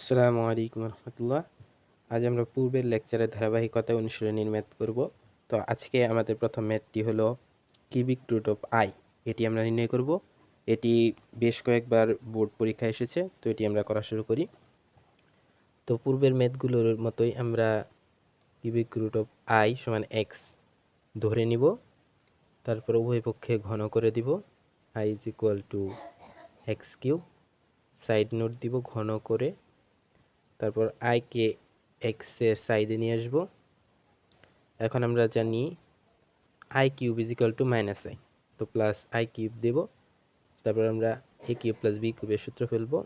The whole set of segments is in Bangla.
আসসালামু আলাইকুম রহমতুল্লাহ। আজ আমরা পূর্বের লেকচারের ধারাবাহিকতা অনুশীলনীর ম্যাথ করব। তো আজকে আমাদের প্রথম ম্যাথটি হলো কিউবিক রুট অফ আই। এটি আমরা নির্ণয় করব। এটি বেশ কয়েকবার বোর্ড পরীক্ষা এসেছে, তো এটি আমরা করা শুরু করি। তো পূর্বের ম্যাথগুলোর মতোই আমরা কিউবিক রুট অফ আই সমান এক্স ধরে নিব, তারপর উভয় পক্ষে ঘন করে দিব। I is equal to x cube, side note দিব ঘন করে, তারপর আইকে এক্সের সাইডে নিয়ে আসবো। এখন আমরা জানি i cube is equal to minus i, তো প্লাস আই কিউব দেব। তারপর আমরা এ কিউব প্লাস বি কিউবের সূত্র ফেলবো,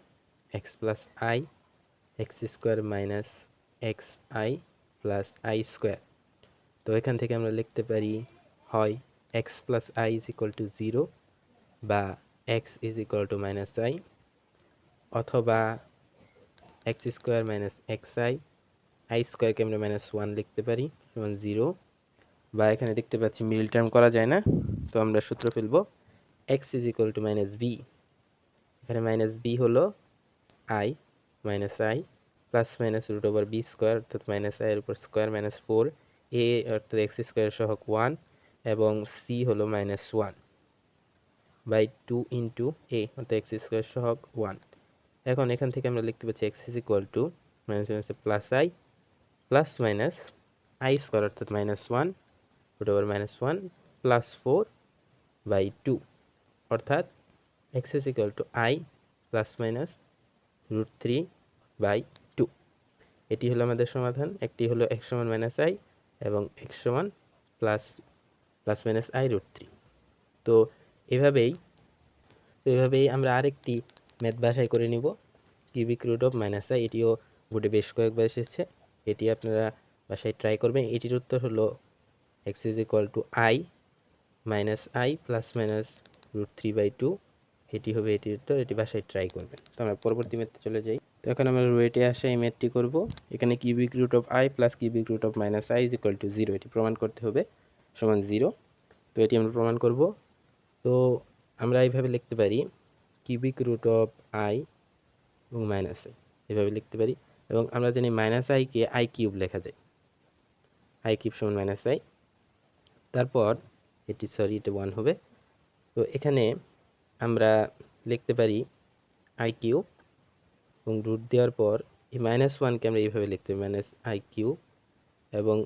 x plus i x square minus x i plus i square. তো এখান থেকে আমরা লিখতে পারি হয় x plus i is equal to 0 বা x is equal to minus i, অথবা x square minus x i স্কোয়ারকে আমরা -1 লিখতে পারি সমান 0, বা এখানে দেখতে পাচ্ছি মিডল টার্ম করা যায় না, তো আমরা সূত্র ফেলব x is equal to minus b. এখানে মাইনাস বি হলো i minus i plus minus root over b square অর্থাৎ মাইনাস আই এর উপর স্কোয়ার মাইনাস 4, এ অর্থাৎ এক্স স্কোয়ার সহগ 1 এবং সি হলো -1 বাই 2 ইন্টু এ অর্থাৎ এক্স স্কোয়ার সহগ 1। এখন এখান থেকে আমরা লিখতে পাচ্ছি x is equal to minus plus I plus minus I square অর্থাৎ -1 রুট ওভার -1 প্লাস 4 বাই 2, অর্থাৎ x is equal to i plus minus √3 by 2। এটি হলো আমাদের সমাধান। একটি হলো এক্স সমান মাইনাস আই এবং এক্স সমান প্লাস মাইনাস আই √3। তো এভাবেই আমরা আরেকটি ম্যাথ বাসায় করে নিব, cubic root of minus i. এটিও বোর্ডে বেশ কয়েকবার এসেছে, এটি আপনারা বাসায় ট্রাই করবেন। এটির উত্তর হলো x is equal to i minus i plus minus √3 by 2। এটি হবে এটির উত্তর, এটি বাসায় ট্রাই করবেন। তো আমরা পরবর্তী ম্যাথে চলে যাই। তো এখন আমরা রুয়েটে আসা এই ম্যাথটি করব। এখানে cubic root of i plus cubic root of minus i is equal to 0, এটি প্রমাণ করতে হবে সমান 0। তো এটি আমরা প্রমাণ করব। তো আমরা এইভাবে লিখতে পারি কিউবিক রুট অফ আই এবং মাইনাস আই, এভাবে লিখতে পারি। এবং আমরা জানি মাইনাস আইকে আই কিউব লেখা যায়, আই কিউব সমান মাইনাস আই। তারপর এটা 1 হবে। তো এখানে আমরা লিখতে পারি আই কিউব এবং রুট দেওয়ার পর এই -1কে আমরা এইভাবে লিখতে পারি মাইনাস আই কিউব, এবং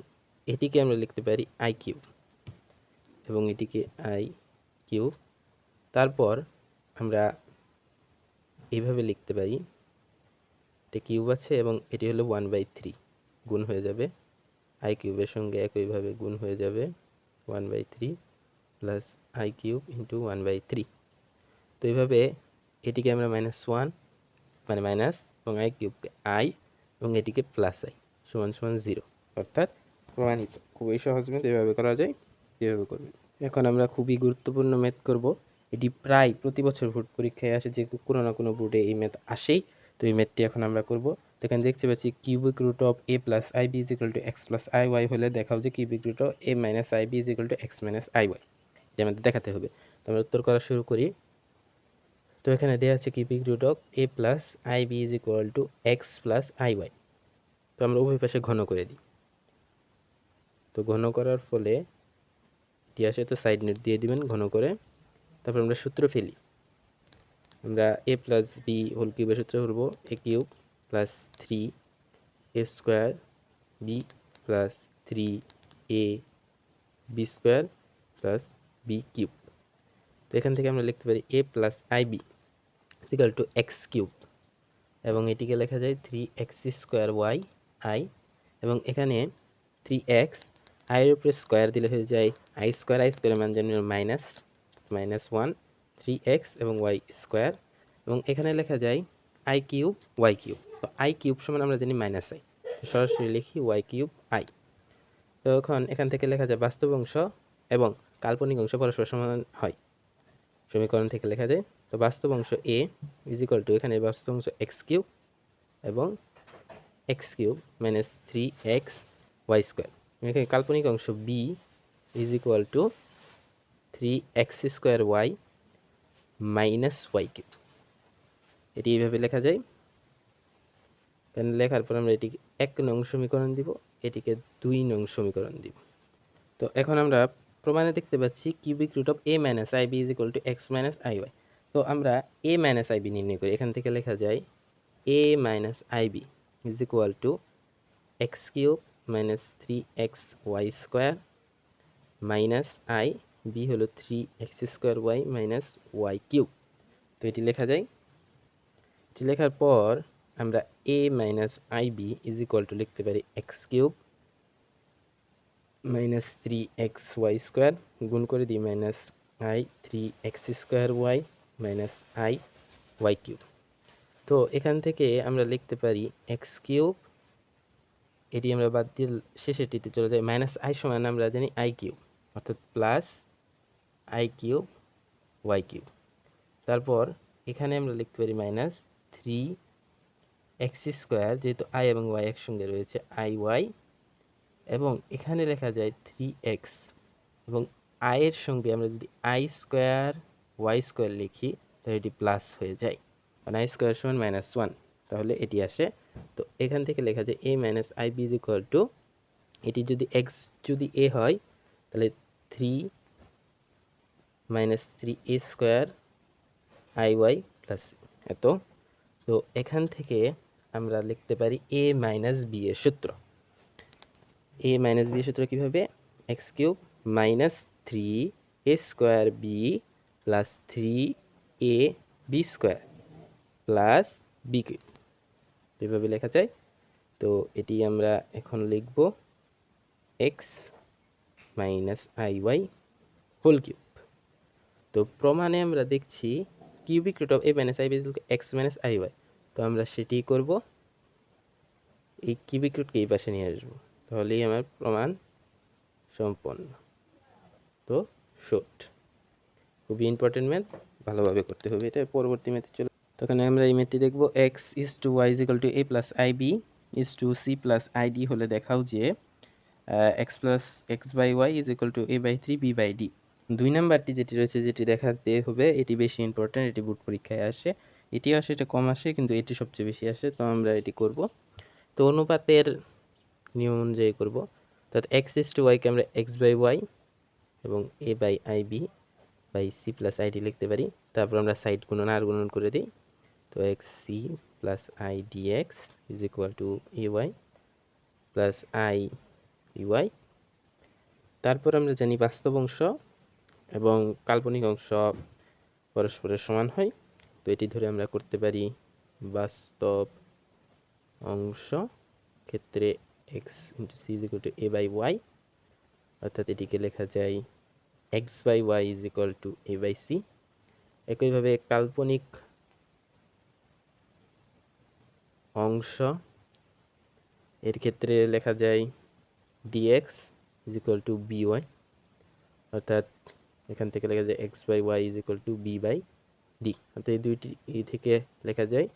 এটিকে আমরা লিখতে পারি আই কিউব এবং এটিকে আই কিউব। তারপর আমরা এইভাবে লিখতে পারি এটা কিউব আছে এবং এটি হলো 1/3 গুণ হয়ে যাবে, আই কিউবের সঙ্গে একইভাবে গুণ হয়ে যাবে 1/3 প্লাস আই কিউব ইন্টু 1/3। তো এইভাবে এটিকে আমরা -1 মানে মাইনাস এবং আই কিউবকে আই এবং এটিকে প্লাস আই সমান সমান 0, অর্থাৎ প্রমাণিত। খুবই সহজ ম্যাথ, এভাবে করা যায়, এভাবে করবেন। এখন আমরা খুবই গুরুত্বপূর্ণ ম্যাথ করব। এটি প্রায় প্রতি বছর বোর্ড পরীক্ষায় আসে, যেহেতু কোনো না কোনো বোর্ডে এই ম্যাথ আসেই। তো এই ম্যাথটি এখন আমরা করব। তো এখানে দেখতে পাচ্ছি cubic root of a plus i b is equal to x plus i y হলে দেখাও যে cubic root of a minus i b is equal to x minus i y, যে আমাদের দেখাতে হবে। তো আমরা উত্তর করা শুরু করি। তো এখানে দেওয়া আছে cubic root of a plus i b is equal to x plus i y. তো আমরা উভয় পাশে ঘন করে দিই। তো ঘন করার ফলে এটি আসে, তো সাইড নোট দিয়ে দিবেন ঘন করে। তারপর আমরা সূত্র ফেলি। আমরা এ প্লাস বি হোল কিউবের সূত্র করব a cube plus 3 a square b plus 3 a b square plus b cube. তো এখান থেকে আমরা লিখতে পারি a plus i b equal to x cube, এবং এটিকে লেখা যায় 3x স্কোয়ার ওয়াই আই, এবং এখানে 3x আইয়ের উপরে স্কোয়ার দিলে হয়ে যায় আই স্কোয়ারের মান জানি -1 3x এবং ওয়াই স্কোয়ার, এবং এখানে লেখা যায় আই কিউব ওয়াই কিউব। তো আই কিউব সমান আমরা জানি মাইনাস আই, সরাসরি লিখি ওয়াই কিউব আই। তো এখন এখান থেকে লেখা যায় বাস্তব অংশ এবং কাল্পনিক অংশ পরস্পর সমান হয়, সমীকরণ থেকে লেখা যায়। তো বাস্তব অংশ এ ইজ ইকুয়াল টু, এখানে বাস্তব অংশ এক্স কিউব এবং x cube minus 3x y square. এখানে কাল্পনিক অংশ b is equal to 3x square y minus y cube, এটি এইভাবে লেখা যায়। এখানে লেখার পর আমরা এটিকে 1 নং সমীকরণ দিব, এটিকে 2 নং সমীকরণ দিব। তো এখন আমরা প্রমাণে দেখতে পাচ্ছি cubic root of a minus i b is equal to x minus i y. তো আমরা a মাইনাস আইবি নির্ণয় করি। এখান থেকে লেখা যায় a minus i b is equal to x cube minus 3xy square minus i, b হলো 3x square y minus y cube. তো এটি লেখা যায়। এটি লেখার পর আমরা a minus i b is equal to লিখতে পারি x cube minus 3xy square, গুণ করে দিই minus i 3x square y minus i y cube. তো এখান থেকে আমরা লিখতে পারি এক্স কিউব, এটি আমরা বাদ দিয়ে শেষেরটিতে চলে যাই, মাইনাস আই সমান আমরা জানি আই কিউব, অর্থাৎ plus i cube y cube. তারপর এখানে আমরা লিখতে পারি মাইনাস 3x স্কোয়ার, যেহেতু আই এবং ওয়াই একসঙ্গে রয়েছে আই ওয়াই, এবং এখানে লেখা যায় 3x, এবং আই এর সঙ্গে আমরা যদি আই স্কোয়ার ওয়াই স্কোয়ার লিখি তাহলে এটি প্লাস হয়ে যায়, কারণ আই স্কোয়ার সমান -1, তাহলে এটি আসে। তো এখান থেকে লেখা যায় a minus i b is equal to, এটি যদি x যদি a হয় তাহলে 3 মাইনাস 3a square i y plus এত। তো এখান থেকে আমরা লিখতে পারি a মাইনাস বি এর সূত্র। a মাইনাস বি এর সূত্র কীভাবে? X cube minus 3a square b plus 3a b square plus b cube, এভাবে লেখা যায়। তো এটি আমরা এখন লিখব x minus i y whole cube. তো প্রমাণে আমরা দেখছি cubic root of a minus i b is x minus i y. তো আমরা সেটি করব, এই কিউবিক রুটকে এই পাশে নিয়ে আসবো, তাহলেই আমার প্রমাণ সম্পন্ন। তো শর্ট, খুবই ইম্পর্টেন্ট ম্যাথ, ভালোভাবে করতে হবে এটা। পরবর্তী ম্যাথে চলে, তখন আমরা এই ম্যাথটি দেখব। X is to y is equal to a plus i b is to c plus i d হলে দেখাও যে x plus x by y is equal to a by 3 b by d. 2 নাম্বারটি যেটি রয়েছে, যেটি দেখাতে হবে, এটি বেশি ইম্পর্টেন্ট, এটি বোর্ড পরীক্ষায় আসে, এটিও আসে, এটা কম আসে, কিন্তু এটি সবচেয়ে বেশি আসে। তো আমরা এটি করব। তো অনুপাতের নিয়ম অনুযায়ী করব, অর্থাৎ এক্স ইজ টু ওয়াইকে আমরা এক্স বাই ওয়াই এবং a by i b by c plus i d লিখতে পারি। তারপর আমরা সাইড গুণন আর গুণন করে দিই। তো x c plus i d x is equal to a y plus i ইউআই। তারপর আমরা জানি বাস্তব অংশ এবং কাল্পনিক অংশ পরস্পরের সমান হয়। তো এটি ধরে আমরা করতে পারি বাস্তব অংশ ক্ষেত্রে x into c is equal to a by y, অর্থাৎ এটিকে লেখা যায় x by y is equal to a by c. একইভাবে কাল্পনিক অংশ এর ক্ষেত্রে লেখা যায় d x is equal to b y, অর্থাৎ এখান থেকে লেখা যায় x by y is equal to b by d, অর্থাৎ এই দুইটি এই থেকে লেখা যায়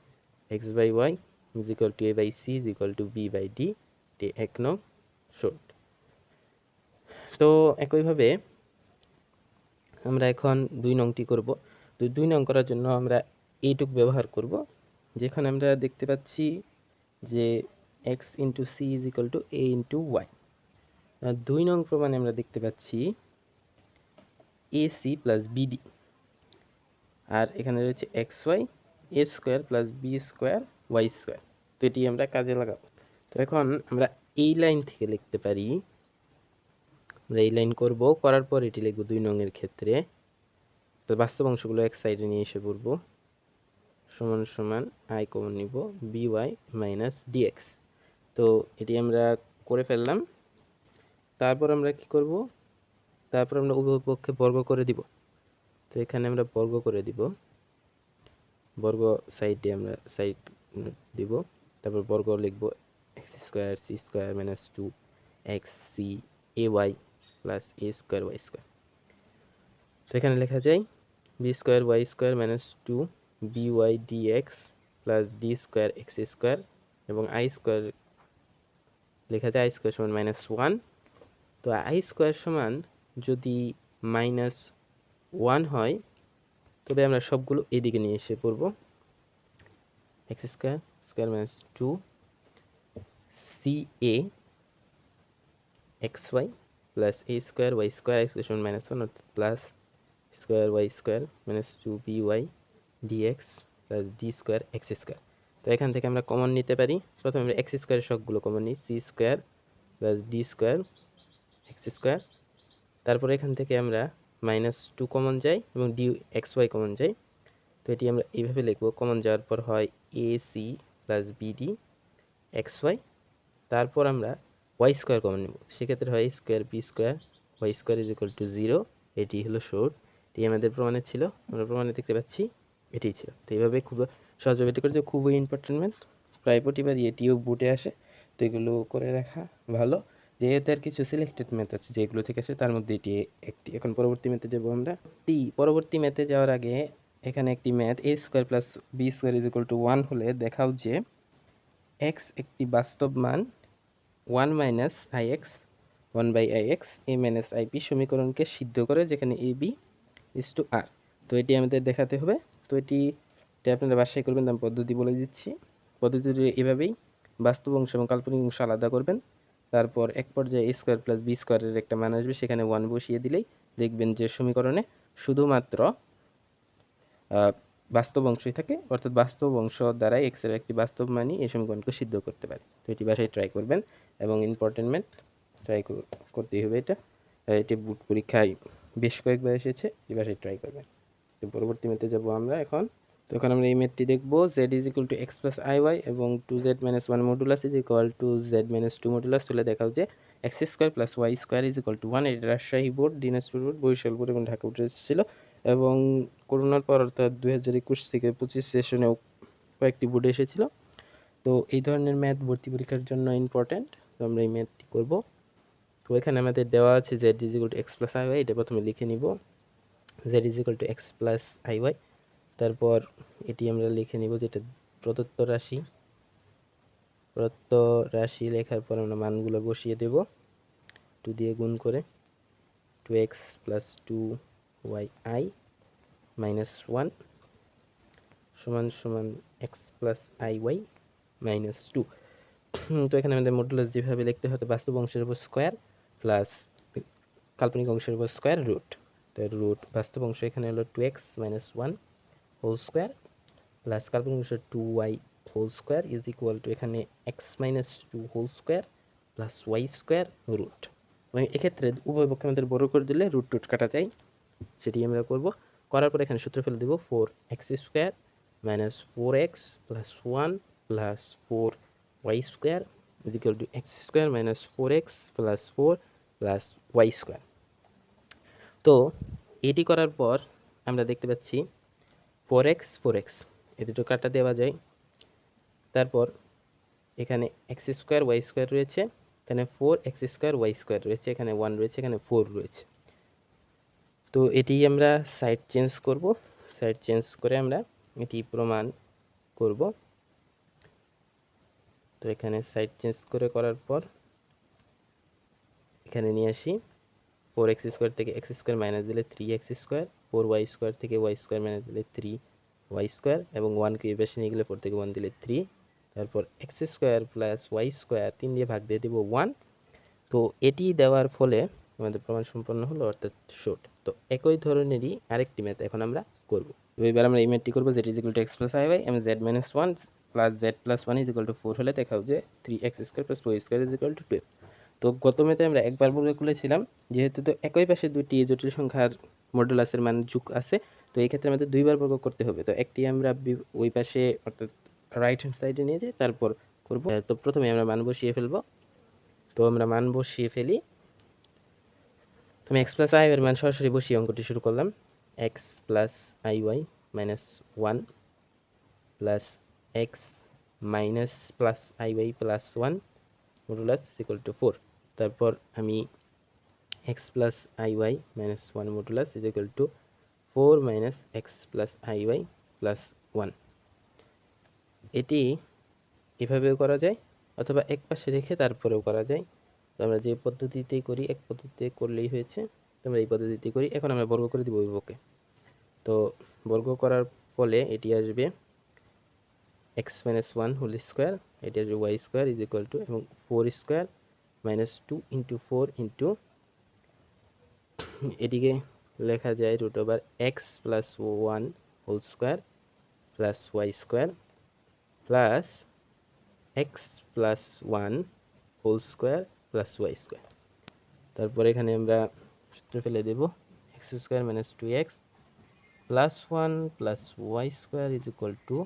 x by y is equal to a by c is equal to b by d, এটি 1 নং শর্ট। তো একইভাবে আমরা এখন 2 নংটি করব। তো 2 নং করার জন্য আমরা এইটুক ব্যবহার করব, যেখানে আমরা দেখতে পাচ্ছি যে x into c is equal to a into y. 2 নং প্রমাণে আমরা দেখতে পাচ্ছি এ সি প্লাস বিডি, আর এখানে রয়েছে x y a square plus b square y square. তো এটি আমরা কাজে লাগাবো। তো এখন আমরা এই লাইন থেকে লিখতে পারি, আমরা এই লাইন করব, করার পর এটি লিখব 2 নং এর ক্ষেত্রে। তো বাস্তব অংশগুলো এক সাইডে নিয়ে এসে পড়ব, সমান সমান আই কমন নিব বি ওয়াই মাইনাস ডিএক্স। তো এটি আমরা করে ফেললাম। তারপর আমরা কি করব, তারপর আমরা উভয় পক্ষে বর্গ করে দিব। তো এখানে আমরা বর্গ করে দিব, বর্গ সাইডে আমরা সাইড দিব, তারপর বর্গ লিখব x square c square minus 2 x c a y plus a square y square. তো এখানে লেখা যায় b square y square minus 2 b y d x plus d square x square, এবং আই স্কোয়ার লেখা যায় আই স্কোয়ার সমান -1। তো আই স্কোয়ার সমান যদি -1 হয়, তবে আমরা সবগুলো এদিকে নিয়ে এসে পড়ব, x square square minus 2 c a x y plus a square y square x সমান মাইনাস ওয়ান, অর্থাৎ plus square y square minus two b y d x plus d square x square. তো এখান থেকে আমরা কমন নিতে পারি। প্রথমে আমরা এক্স স্কোয়ারের সবগুলো কমন নিই, c square plus d square x square. তারপর এখান থেকে আমরা মাইনাস টু কমন যাই এবং ডি এক্স ওয়াই কমন যাই। তো এটি আমরা এইভাবে লিখবো, কমন যাওয়ার পর হয় a c plus b d x y. তারপর আমরা ওয়াই স্কোয়ার কমন নেব, সেক্ষেত্রে হয় square b square y square is equal to 0। এটি হলো শর্ট, এটি আমাদের প্রমাণে ছিল, আমরা প্রমাণে দেখতে পাচ্ছি এটিই ছিল। তো এইভাবে খুব সহজভাবে এটি করতে খুবই ইম্পর্টেন্ট ম্যাথ, প্রায় প্রতিবারই এটিও বুটে আসে। তো এগুলো করে রাখা ভালো, যেহেতু আর কিছু সিলেক্টেড ম্যাথ আছে যেগুলো থেকে আসে, তার মধ্যে এটি একটি। এখন পরবর্তী ম্যাথে যাবো আমরা। পরবর্তী ম্যাথে যাওয়ার আগে এখানে একটি math a square plus b square is equal to 1 হলে দেখাও যে এক্স একটি বাস্তব মান 1 minus i x 1 by i x a minus i p সমীকরণকে সিদ্ধ করে, যেখানে a b is to r. তো এটি আমাদের দেখাতে হবে। তো এটি আপনারা বাসায় করবেন, আমি পদ্ধতি বলে দিচ্ছি। পদ্ধতিটি এভাবেই, বাস্তব অংশ এবং কাল্পনিক অংশ আলাদা করবেন। তারপর এক পর্যায়ে এ স্কোয়ার প্লাস বি স্কোয়ারের একটা মান আসবে, সেখানে 1 বসিয়ে দিলেই দেখবেন যে সমীকরণে শুধুমাত্র বাস্তব অংশই থাকে, অর্থাৎ বাস্তব অংশ দ্বারাই এক্সের একটি বাস্তব মানই এই সমীকরণকে সিদ্ধ করতে পারে। তো এটি বাসায় ট্রাই করবেন এবং ইম্পর্টেন্ট ম্যাথ ট্রাই করতেই হবে এটা। এটি বুট পরীক্ষায় বেশ কয়েকবার এসেছে, এই বাসায় ট্রাই করবেন। তো পরবর্তী ম্যাথে যাবো আমরা এখন। তো এখন আমরা এই ম্যাথটি দেখবো, z is equal to x plus i y এবং 2z minus 1 modulus is equal to z minus 2 modulus তুলে দেখাও যে x square plus y square is equal to 1। এটি Rajshahi board, Dinajpur board, Barishal board এবং ঢাকা বোর্ডে এসেছিল এবং করোনার পর অর্থাৎ 2021 থেকে 25 সেশনেও কয়েকটি বোর্ডে এসেছিল। তো এই ধরনের ম্যাথ ভর্তি পরীক্ষার জন্য ইম্পর্ট্যান্ট। তো আমরা এই ম্যাথটি করব। তো এখানে আমাদের দেওয়া আছে z is equal to x plus i y, এটা প্রথমে লিখে নিব, z is equal to x plus i y. তারপর এটি আমরা লিখে নিব যেটা প্রদত্ত রাশি। প্রদত্ত রাশি লেখার পর আমরা মানগুলো বসিয়ে দেব, 2 দিয়ে গুণ করে 2x প্লাস 2y মাইনাস 1 সমান সমান x plus i y minus 2। তো এখানে আমাদের মডুলাস যেভাবে লিখতে হতো, বাস্তব অংশের উপর স্কোয়ার প্লাস কাল্পনিক অংশের উপর স্কোয়ার রুট। তো রুট বাস্তব অংশ এখানে হলো 2x minus 1 whole square plus কাল্পনিক অংশ 2y whole square is equal to এখানে x minus 2 whole square plus y square root. এবং এক্ষেত্রে উভয় পক্ষে আমাদের বড় করে দিলে রুট টুট কাটা যায়, সেটি আমরা করব। করার পর এখানে সূত্র ফেলে দেব 4x square minus 4x plus 1 plus 4y square is equal to x square minus 4x plus 4 plus y square. তো এটি করার পর আমরা দেখতে পাচ্ছি 4x 4x এই দুটো কাটা দেওয়া যায়। তারপর এখানে এক্স স্কোয়ার ওয়াই স্কোয়ার রয়েছে, এখানে 4x স্কোয়ার ওয়াই স্কোয়ার রয়েছে, এখানে 1 রয়েছে, এখানে 4 রয়েছে। তো এটি আমরা সাইড চেঞ্জ করব, সাইড চেঞ্জ করে আমরা এটি প্রমাণ করব। তো এখানে সাইড চেঞ্জ করার পর এখানে নিয়ে আসি, 4x স্কোয়ার থেকে এক্স স্কোয়ার মাইনাস দিলে 3x স্কোয়ার, 4y স্কোয়ার থেকে ওয়াই স্কোয়ার মাইনাস দিলে 3y স্কোয়ার এবং 1কে এই পাশে নিয়ে গেলে 4 থেকে 1 দিলে 3। তারপর x square plus y square 3 দিয়ে ভাগ দিয়ে দেব 1। তো এটি দেওয়ার ফলে আমাদের প্রমাণ সম্পন্ন হলো, অর্থাৎ শর্ট। তো একই ধরনেরই আরেকটি ম্যাথ এখন আমরা করব। তো এবার আমরা এই ম্যাথটি করবো, z is equal to x plus i y এবং z minus 1 plus z plus 1 is equal to 4 হলে দেখাও যে 3x square plus 4 square is equal to 12। তো গত ম্যাথে আমরা একবার বর্গ করেছিলাম, যেহেতু তো একই পাশে দুটি জটিল সংখ্যার মডুলাসের মান যোগ আছে, তো এই ক্ষেত্রে আমাদের দুইবার বর্গ করতে হবে। তো একটি আমরা ওই পাশে অর্থাৎ রাইট হ্যান্ড সাইডে নিয়ে যাই, তারপর করব। তো প্রথমে আমরা মান বসিয়ে ফেলবো। তো আমরা মান বসিয়ে ফেলি। তো আমি এক্স প্লাস আই এর মান সরাসরি বসিয়ে অঙ্কটি শুরু করলাম, x plus i y minus 1 plus x minus plus i y plus 1 modulus equal to 4। তারপর আমি x plus i y minus 1 modulus is equal to 4 minus x plus i y plus 1। এটি এভাবেও করা যায় অথবা এক পাশে রেখে তারপরেও করা যায়। তো আমরা যে পদ্ধতিতেই করি, এক পদ্ধতিতে করলেই হয়েছে। তো আমরা এই পদ্ধতিতেই করি। এখন আমরা বর্গ করে দিব উভয়কে। তো বর্গ করার ফলে এটি আসবে x minus one whole square, এটা হচ্ছে y square is equal to, এবং 4 স্কোয়ার মাইনাস 2 ইন্টু 4 ইন্টু, এটিকে লেখা যায় root over x plus one whole square plus y square plus x plus one whole square plus y square. তারপর এখানে আমরা সূত্র ফেলে দেব, x square minus 2x plus 1 plus y square is equal to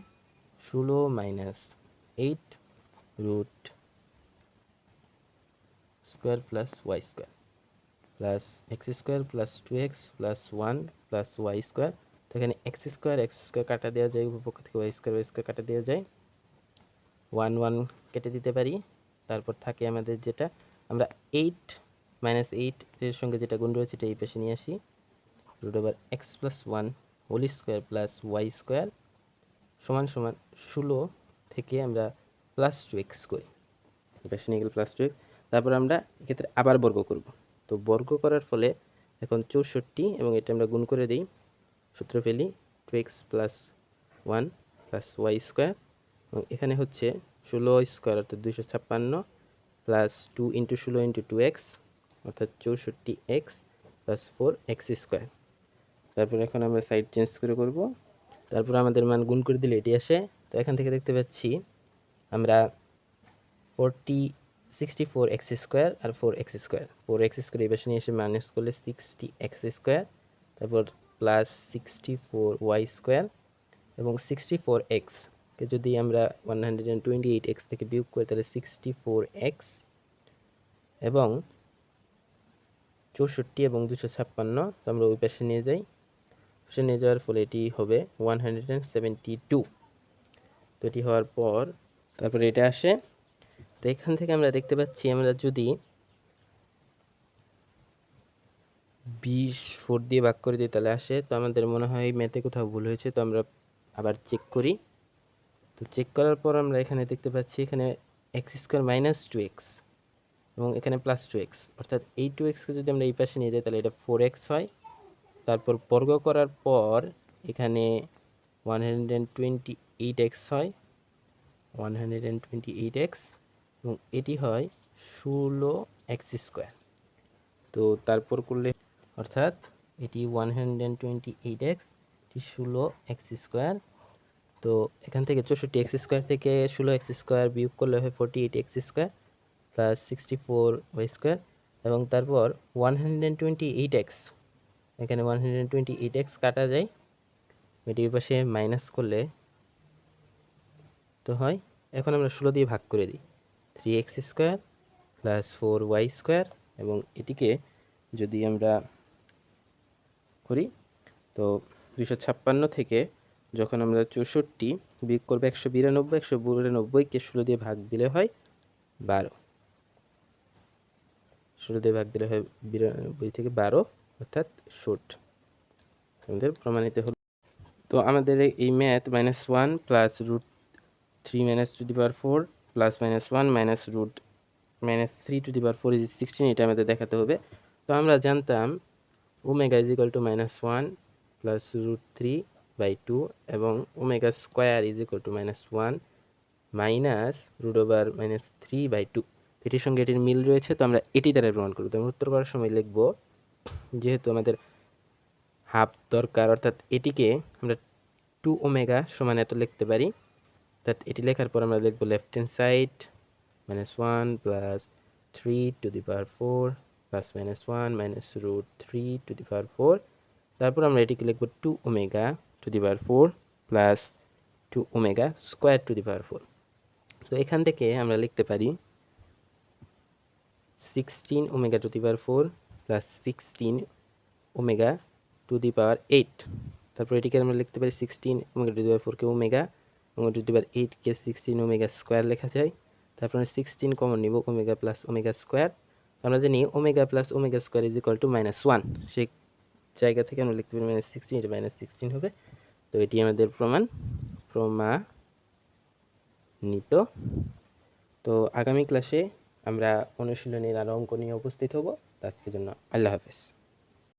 16 minus 8 root square plus y square plus x square plus 2x plus 1 plus y square. তো এখানে এক্স স্কোয়ার কাটা দেওয়া যায়, উপপক্ষ থেকে ওয়াই স্কোয়ার কাটা দেওয়া যায়, 1 1 কেটে দিতে পারি। তারপর থাকে আমাদের যেটা, আমরা 8 মাইনাস 8 এর সঙ্গে যেটা গুণ রয়েছে এটা এই পাশে নিয়ে আসি, root over x plus 1 whole square plus y square সমান সমান 16 থেকে আমরা প্লাস 2x করি, এই পাশে নিয়ে গেলে প্লাস 2x। তারপর আমরা এক্ষেত্রে আবার বর্গ করব। তো বর্গ করার ফলে এখন 64 এবং এটা আমরা গুণ করে দিই, সূত্র ফেলি 2x plus 1 plus y square, এবং এখানে হচ্ছে 16 স্কোয়ার অর্থাৎ 256 প্লাস 2 ইন্টু 16 ইন্টু 2x অর্থাৎ 64x প্লাস 4x স্কোয়ার। তারপর এখন আমরা সাইড চেঞ্জ করে করব, তারপর আমাদের মান গুণ করে দিলে এটি আসে। তো এখান থেকে দেখতে পাচ্ছি আমরা 64x স্কোয়ার আর 4x স্কোয়ার, 4x স্কোয়ার এই পাশে নিয়ে এসে মাইনাস করলে 60x স্কোয়ার, তারপর প্লাস 64y স্কোয়ার এবং 64x কে যদি আমরা 128x থেকে বিয়োগ করি তাহলে 64x এবং 64 এবং 256 তো আমরা ওই পাশে নিয়ে যাই, পাশে নিয়ে যাওয়ার ফলে এটি হবে 172। তো এটি হওয়ার পর তারপরে এটা আসে। তো এখান থেকে আমরা দেখতে পাচ্ছি আমরা যদি 24 দিয়ে ভাগ করে দিই তাহলে আসে। তো আমাদের মনে হয় ম্যাথে কোথাও ভুল হয়েছে, তো আমরা আবার চেক করি। তো চেক করার পর আমরা এখানে দেখতে পাচ্ছি এখানে এক্স স্কোয়ার মাইনাস 2x এবং এখানে প্লাস 2x, অর্থাৎ এই 2xকে যদি আমরা এই পাশে নিয়ে যাই তাহলে এটা 4x হয়। তারপর বর্গ করার পর এখানে 128x হয়, 128x এবং এটি হয় 16x স্কোয়ার। তো তারপর করলে অর্থাৎ এটি 128x, এটি 16x স্কোয়ার। তো এখান থেকে 64x স্কোয়ার থেকে 16x স্কোয়ার বিয়োগ করলে হয় 48x square plus 64y square, এবং তারপর 128x, এখানে 128x কাটা যায়, এটির পাশে মাইনাস করলে তো হয়। এখন আমরা 16 দিয়ে ভাগ করে দিই, 3x square plus 4y square, এবং এটিকে যদি আমরা করি তো 256 থেকে যখন আমরা 64 বিয়োগ করবো 192, 192কে 16 দিয়ে ভাগ দিলে হয় 12, 16 দিয়ে ভাগ দিলে হয় 92 থেকে 12 অর্থাৎ শর্ট আমাদের প্রমাণিত হলো। তো আমাদের এই math -1 plus root 3 minus to the power 4 plus -1 minus root -3 to the power 4 is 16, এটা আমাদের দেখাতে হবে। তো আমরা জানতাম omega is equal to -1 plus root 3/2 এবং omega square is equal to -1 minus root over -3/2। এটির সঙ্গে এটির মিল রয়েছে, তো আমরা এটি দ্বারা প্রমাণ করব। তো আমরা উত্তর করার সময় লিখব, যেহেতু আমাদের হাফ দরকার অর্থাৎ এটিকে আমরা 2 ওমেগা সমান এত লিখতে পারি, অর্থাৎ এটি লেখার পর আমরা লিখব left hand side -1 plus 3 to the power 4 plus -1 minus root 3 to the power 4, তারপর আমরা এটিকে লিখব 2 omega to the power 4 plus 2 omega square to the power 4। তো এখান থেকে আমরা লিখতে পারি 16 omega to the power 4 plus 16 omega to the power 8। তারপর এটিকে আমরা লিখতে পারি 16 omega to the power 4কে omega, omega to the power 8কে 16 ওমেগা স্কোয়ার লেখা যায়। তারপর 16 কমন নিব, ওমেগা প্লাস ওমেগা স্কোয়ার। আমরা জানি omega plus omega square is equal to -1, সেই জায়গা থেকে আমরা লিখতে পারি -16, এটা -16 হবে। তো এটি আমাদের প্রমাণিত। তো আগামী ক্লাসে আমরা অনুশীলনের আরও অঙ্ক নিয়ে উপস্থিত হব। আজকের জন্য আল্লাহ হাফেজ।